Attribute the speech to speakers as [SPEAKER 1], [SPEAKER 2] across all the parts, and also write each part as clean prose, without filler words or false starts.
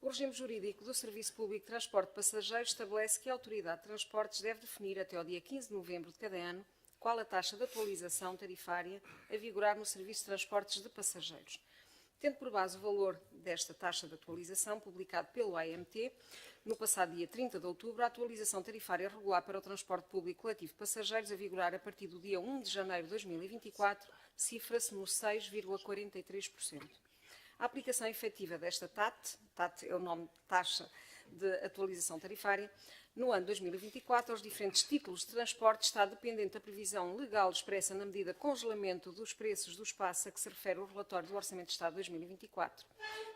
[SPEAKER 1] O regime jurídico do Serviço Público de Transporte de Passageiros estabelece que a Autoridade de Transportes deve definir até ao dia 15 de novembro de cada ano qual a taxa de atualização tarifária a vigorar no Serviço de Transportes de Passageiros. Tendo por base o valor desta taxa de atualização, publicado pelo AMT, no passado dia 30 de outubro, a atualização tarifária regular para o transporte público coletivo de passageiros a vigorar a partir do dia 1 de janeiro de 2024 cifra-se nos 6,43%. A aplicação efetiva desta TAT é o nome de taxa de atualização tarifária, no ano 2024, aos diferentes títulos de transporte está dependente da previsão legal expressa na medida de congelamento dos preços do espaço a que se refere o relatório do Orçamento de Estado de 2024.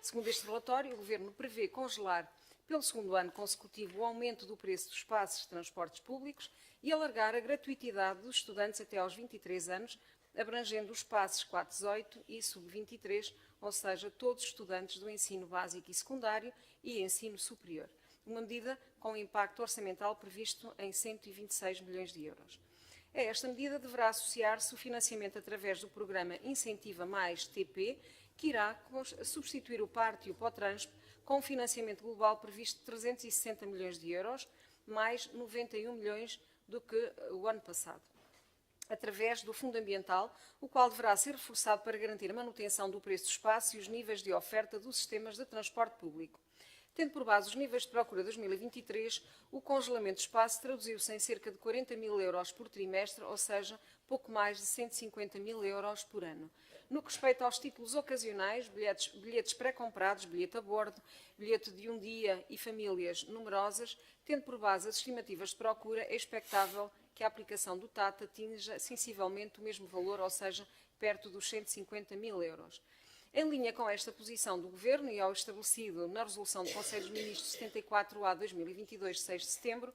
[SPEAKER 1] Segundo este relatório, o Governo prevê congelar pelo segundo ano consecutivo o aumento do preço dos passes de transportes públicos e alargar a gratuitidade dos estudantes até aos 23 anos, abrangendo os passes 418 e sub-23, ou seja, todos os estudantes do ensino básico e secundário e ensino superior. Uma medida com impacto orçamental previsto em 126 milhões de euros. A esta medida deverá associar-se o financiamento através do programa Incentiva Mais TP, que irá substituir o PART e o POTRANSP com um financiamento global previsto de 360 milhões de euros, mais 91 milhões do que o ano passado, através do Fundo Ambiental, o qual deverá ser reforçado para garantir a manutenção do preço do espaço e os níveis de oferta dos sistemas de transporte público. Tendo por base os níveis de procura de 2023, o congelamento do espaço traduziu-se em cerca de 40 mil euros por trimestre, ou seja, pouco mais de 150 mil euros por ano. No que respeita aos títulos ocasionais, bilhetes pré-comprados, bilhete a bordo, bilhete de um dia e famílias numerosas, tendo por base as estimativas de procura, é expectável que a aplicação do TAT atinja sensivelmente o mesmo valor, ou seja, perto dos 150 mil euros. Em linha com esta posição do Governo e ao estabelecido na Resolução do Conselho dos Ministros 74/2022, de 6 de setembro,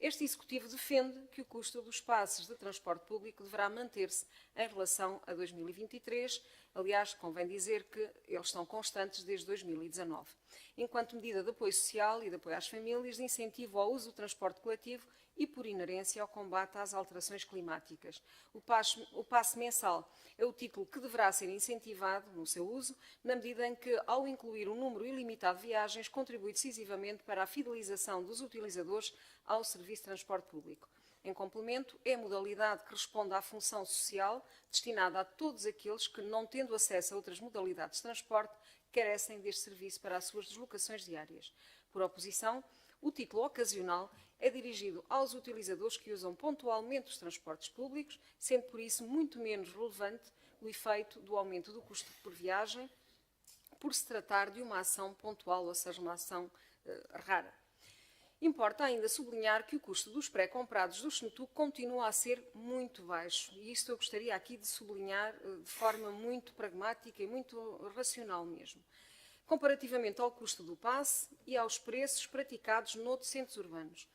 [SPEAKER 1] este Executivo defende que o custo dos passes de transporte público deverá manter-se em relação a 2023, aliás, convém dizer que eles estão constantes desde 2019, enquanto medida de apoio social e de apoio às famílias, de incentivo ao uso do transporte coletivo e, por inerência, ao combate às alterações climáticas. O passe mensal é o título que deverá ser incentivado no seu uso, na medida em que, ao incluir um número ilimitado de viagens, contribui decisivamente para a fidelização dos utilizadores ao serviço de transporte público. Em complemento, é a modalidade que responde à função social destinada a todos aqueles que, não tendo acesso a outras modalidades de transporte, carecem deste serviço para as suas deslocações diárias. Por oposição, o título ocasional é dirigido aos utilizadores que usam pontualmente os transportes públicos, sendo por isso muito menos relevante o efeito do aumento do custo por viagem, por se tratar de uma ação pontual, ou seja, uma ação rara. Importa ainda sublinhar que o custo dos pré-comprados do SNTUC continua a ser muito baixo, e isto eu gostaria aqui de sublinhar de forma muito pragmática e muito racional mesmo, comparativamente ao custo do passe e aos preços praticados noutros centros urbanos.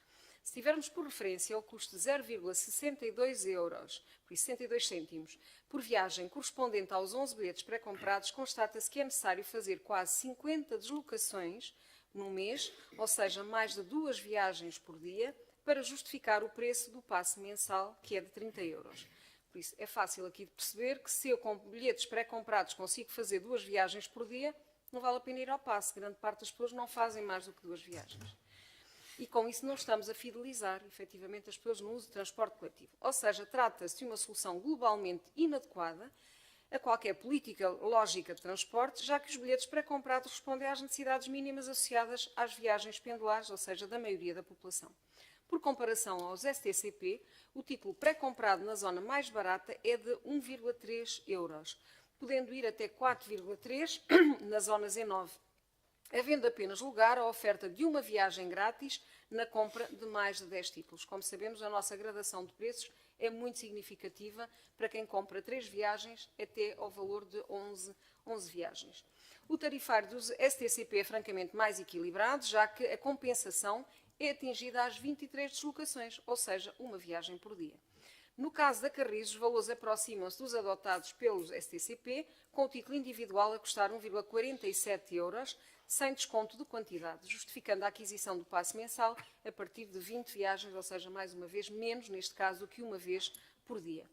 [SPEAKER 1] Se tivermos por referência o custo de 0,62 euros, por isso 62 cêntimos, por viagem correspondente aos 11 bilhetes pré-comprados, constata-se que é necessário fazer quase 50 deslocações num mês, ou seja, mais de 2 viagens por dia, para justificar o preço do passe mensal, que é de 30 euros. Por isso, é fácil aqui de perceber que se eu com bilhetes pré-comprados consigo fazer 2 viagens por dia, não vale a pena ir ao passe. Grande parte das pessoas não fazem mais do que 2 viagens. E com isso não estamos a fidelizar, efetivamente, as pessoas no uso de transporte coletivo. Ou seja, trata-se de uma solução globalmente inadequada a qualquer política lógica de transporte, já que os bilhetes pré-comprados respondem às necessidades mínimas associadas às viagens pendulares, ou seja, da maioria da população. Por comparação aos STCP, o título pré-comprado na zona mais barata é de 1,3 euros, podendo ir até 4,3 na zona Z9, havendo apenas lugar à oferta de uma viagem grátis na compra de mais de 10 títulos. Como sabemos, a nossa gradação de preços é muito significativa para quem compra 3 viagens até ao valor de 11 viagens. O tarifário dos STCP é francamente mais equilibrado, já que a compensação é atingida às 23 deslocações, ou seja, uma viagem por dia. No caso da Carris, os valores aproximam-se dos adotados pelos STCP, com o título individual a custar 1,47 euros, sem desconto de quantidade, justificando a aquisição do passe mensal a partir de 20 viagens, ou seja, mais uma vez, menos, neste caso, do que uma vez por dia.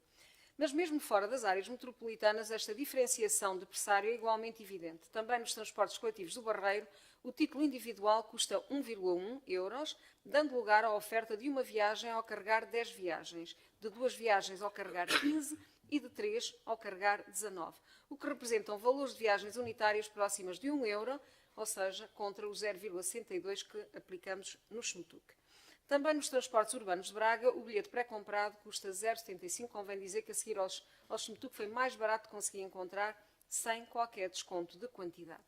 [SPEAKER 1] Mas mesmo fora das áreas metropolitanas, esta diferenciação de pressário é igualmente evidente. Também nos transportes coletivos do Barreiro, O título individual custa 1,1 euros, dando lugar à oferta de uma viagem ao carregar 10 viagens, de 2 viagens ao carregar 15 e de 3 ao carregar 19, o que representam valores de viagens unitárias próximas de 1 euro, ou seja, contra os 0,62 que aplicamos no SMTUC. Também nos transportes urbanos de Braga, o bilhete pré-comprado custa 0,75. Convém dizer que a seguir aos SMTUC foi mais barato que consegui encontrar, sem qualquer desconto de quantidade.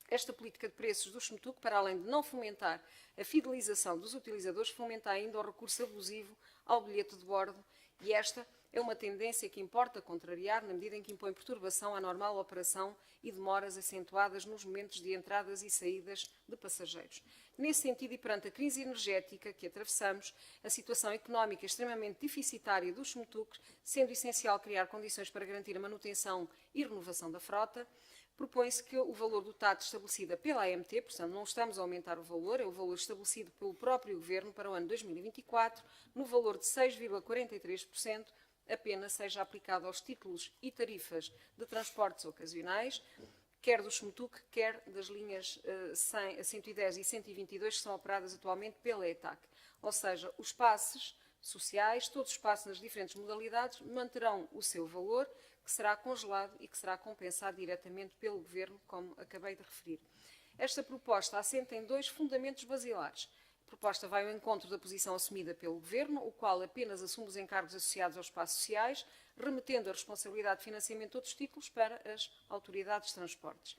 [SPEAKER 1] Esta política de preços do SMTUC, para além de não fomentar a fidelização dos utilizadores, fomenta ainda o recurso abusivo ao bilhete de bordo, e esta é uma tendência que importa contrariar na medida em que impõe perturbação à normal operação e demoras acentuadas nos momentos de entradas e saídas de passageiros. Nesse sentido, e perante a crise energética que atravessamos, a situação económica extremamente deficitária dos SMTUCs, sendo essencial criar condições para garantir a manutenção e renovação da frota, propõe-se que o valor do TAT estabelecido pela AMT, portanto não estamos a aumentar o valor, é o valor estabelecido pelo próprio Governo para o ano 2024, no valor de 6,43%, apenas seja aplicado aos títulos e tarifas de transportes ocasionais, quer do SMTUC, quer das linhas 110 e 122 que são operadas atualmente pela ETAC. Ou seja, os passes sociais, todos os passes nas diferentes modalidades, manterão o seu valor, que será congelado e que será compensado diretamente pelo Governo, como acabei de referir. Esta proposta assenta em 2 fundamentos basilares. A proposta vai ao encontro da posição assumida pelo Governo, o qual apenas assume os encargos associados aos passos sociais, remetendo a responsabilidade de financiamento de outros títulos para as autoridades de transportes.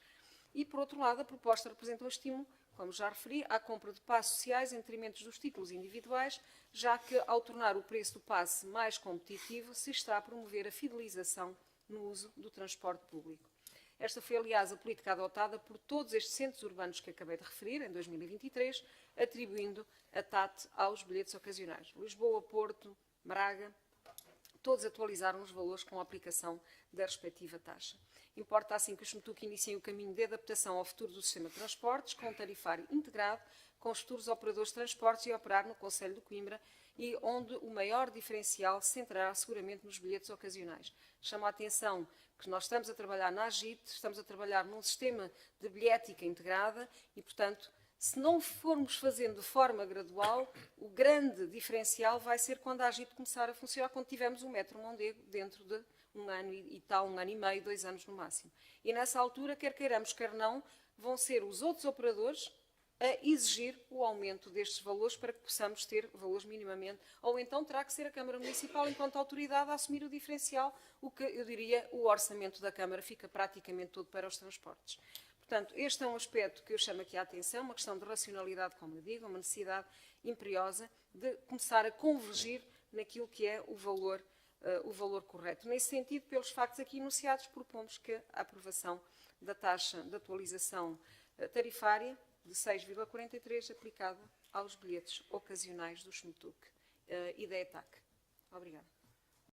[SPEAKER 1] E, por outro lado, a proposta representa um estímulo, como já referi, à compra de passos sociais em detrimento dos títulos individuais, já que, ao tornar o preço do passe mais competitivo, se está a promover a fidelização no uso do transporte público. Esta foi, aliás, a política adotada por todos estes centros urbanos que acabei de referir, em 2023, atribuindo a TAT aos bilhetes ocasionais. Lisboa, Porto, Braga, todos atualizaram os valores com a aplicação da respectiva taxa. Importa, assim, que os SMTUC iniciem o caminho de adaptação ao futuro do sistema de transportes, com um tarifário integrado com os futuros operadores de transportes e operar no Concelho de Coimbra, e onde o maior diferencial se centrará seguramente nos bilhetes ocasionais. Chamo a atenção que nós estamos a trabalhar na AGIT, estamos a trabalhar num sistema de bilhética integrada e, portanto, se não formos fazendo de forma gradual, o grande diferencial vai ser quando a AGIT começar a funcionar, quando tivermos o Metro Mondego dentro de um ano e tal, 1 ano e meio, 2 anos no máximo. E nessa altura, quer queiramos, quer não, vão ser os outros operadores a exigir o aumento destes valores para que possamos ter valores minimamente, ou então terá que ser a Câmara Municipal, enquanto autoridade, a assumir o diferencial, o que, eu diria, o orçamento da Câmara fica praticamente todo para os transportes. Portanto, este é um aspecto que eu chamo aqui a atenção, uma questão de racionalidade, como eu digo, uma necessidade imperiosa de começar a convergir naquilo que é o valor correto. Nesse sentido, pelos factos aqui enunciados, propomos que a aprovação da taxa de atualização tarifária de 6,43 aplicada aos bilhetes ocasionais do SMTUC e da ETAC. Obrigada.